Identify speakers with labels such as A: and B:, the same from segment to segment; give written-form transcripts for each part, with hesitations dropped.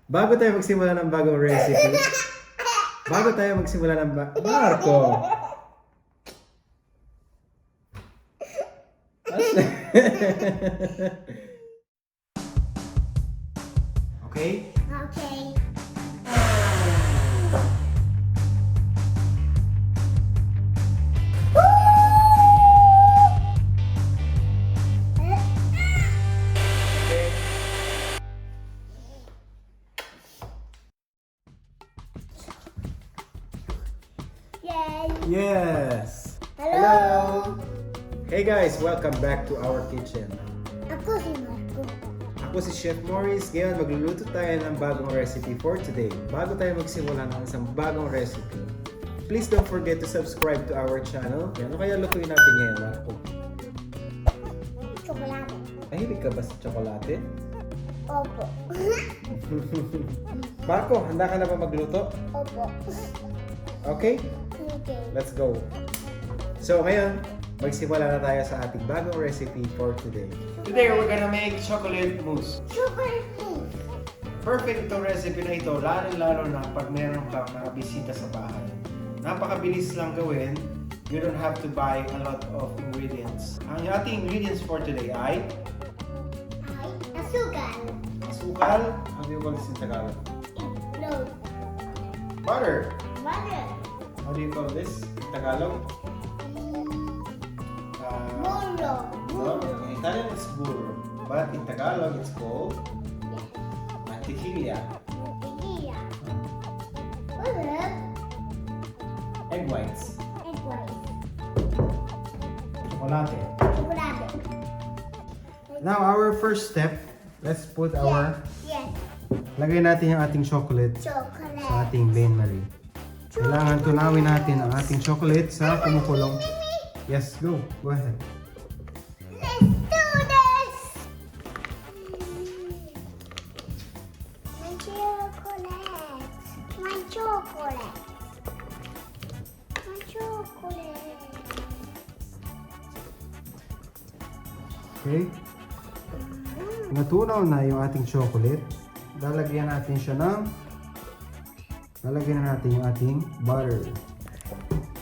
A: Bago tayo magsimula ng bagong recipe, Marco! Okay?
B: Okay. Yay!
A: Yes!
B: Hello!
A: Hey guys, welcome back to our kitchen.
B: Ako si Marco.
A: Ako si Chef Maurice. Ngayon magluluto tayo ng bagong recipe for today. Bago tayo magsimula ng isang bagong recipe, please don't forget to subscribe to our channel. Ano kaya lutuin natin ngayon, Marco?
B: Chocolate.
A: Mahilig ka ba sa tsokolate?
B: Opo.
A: Marco, handa ka na ba magluto?
B: Opo.
A: Okay?
B: Okay.
A: Let's go! So ngayon, magsimula na tayo sa ating bagong recipe for today. Today, we're gonna make chocolate mousse.
B: Chocolate mousse.
A: Perfect itong recipe na ito, lalo na pag meron kang nakabisita sa bahay. Napakabilis lang gawin. You don't have to buy a lot of ingredients. Ang ating ingredients for today ay
B: Ay, asukal.
A: asukal. How do you call this in Tagalog?
B: Itlog.
A: Butter.
B: Butter.
A: How do you call this in Tagalog?
B: Burro.
A: So, in Italian it's burro, but in Tagalog it's called mantequilla.
B: Mantequilla. Butter.
A: Egg whites.
B: Egg white.
A: Chocolate.
B: Chocolate.
A: Now, our first step, let's put our...
B: Yes.
A: Lagay natin yung ating chocolate
B: Chocolate.
A: sa ating bain-marie. Kailangan tunawin natin ang ating chocolate sa kumukulong. Yes, go. Go ahead.
B: Let's do this! My chocolate. My chocolate. My chocolate.
A: Okay? Natunaw na yung ating chocolate. Lalagyan natin siya ng... Lalagyan na natin yung ating butter.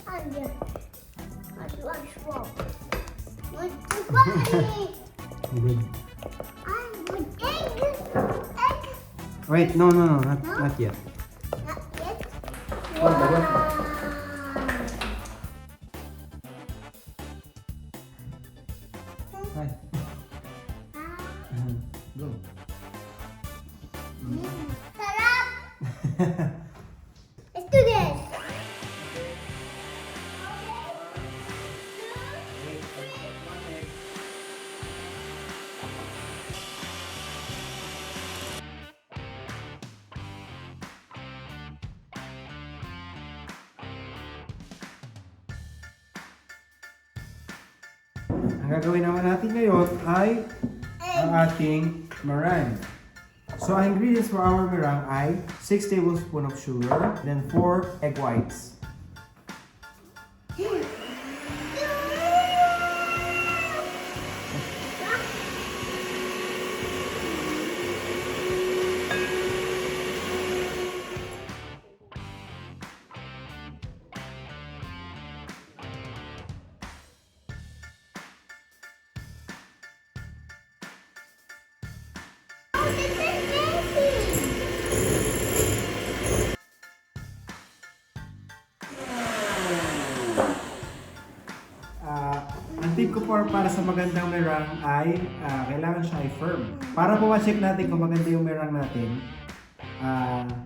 B: Under. Swap. With the body.
A: Good.
B: And with egg. Egg.
A: Wait, no, not yet.
B: Not yet.
A: Oh, dapat. Hi. Go.
B: Sarap! Let's do this!
A: Ang gagawin naman natin ngayon ay ang ating meringue. So, ang ingredients for our meringue ay 6 tablespoons of sugar, then 4 egg whites. Ang tip ko para sa magandang meringue ay kailangan siya ay firm. Para po ma-check natin kung maganda yung meringue natin,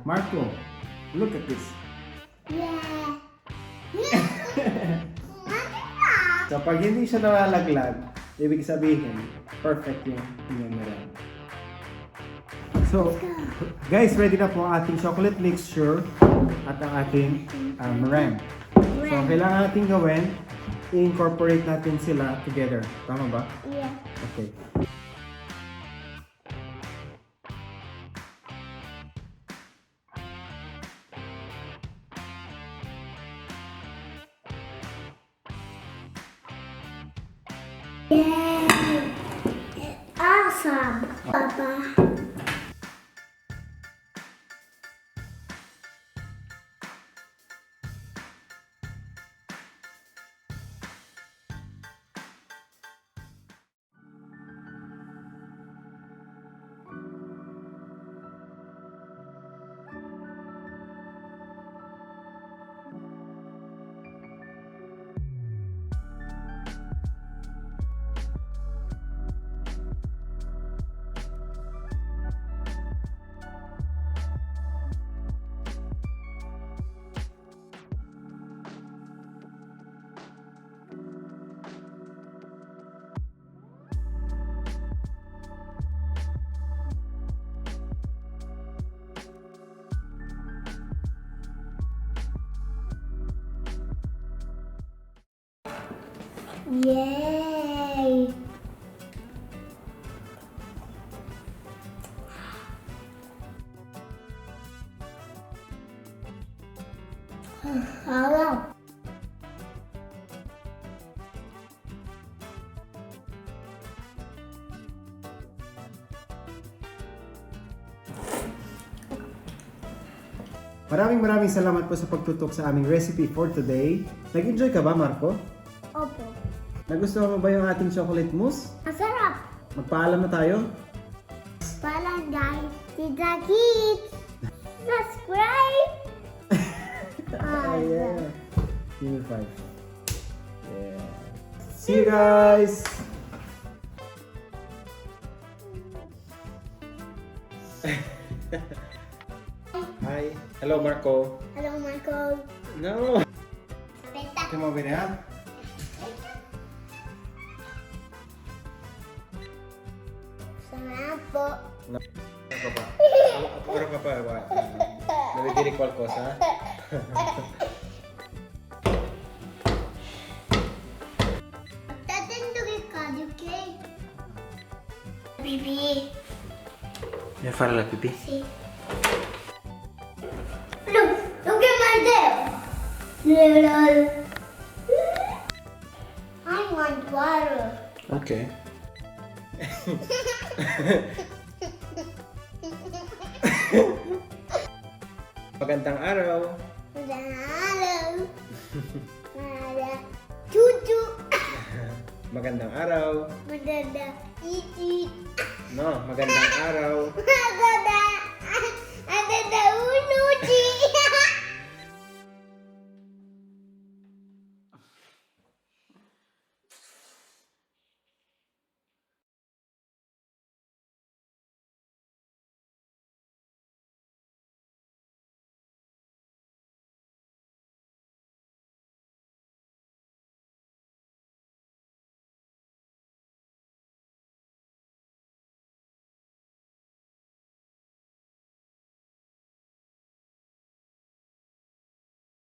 A: Marco, look at this.
B: Yeah.
A: So pag hindi siya nalalaglag, ibig sabihin, perfect yung meringue. So, guys, ready na po ang ating chocolate mixture at ang ating meringue. So, ang kailangan natin gawin, i-incorporate natin sila together. Tama ba?
B: Yeah.
A: Okay.
B: Yay! Awesome, Papa. Yay! Harap.
A: Maraming salamat po sa pagtutok sa aming recipe for today. Nag-enjoy ka ba, Marco?
B: Opo.
A: Nagustuhan mo ba yung ating chocolate mousse?
B: Masarap.
A: Magpaalam na tayo.
B: Parang guys, Tita Kids. Subscribe.
A: Yeah. Give me 5. Yeah. See you guys! Hi. Hello, Marco.
B: Hello, Michael.
A: No.
B: Beta.
A: Come over here.
B: Sarap po.
A: Apa pa? Orang apa? Nabibili qualcosa?
B: Tatendugin ka, okay? Bibi.
A: Ya fare la pipì.
B: Sì. Look at my tail. Little. I want water.
A: Okay. Magandang araw.
B: Hello. Mada. Chuchu.
A: Magandang araw.
B: Madada. Eat.
A: No, magandang araw.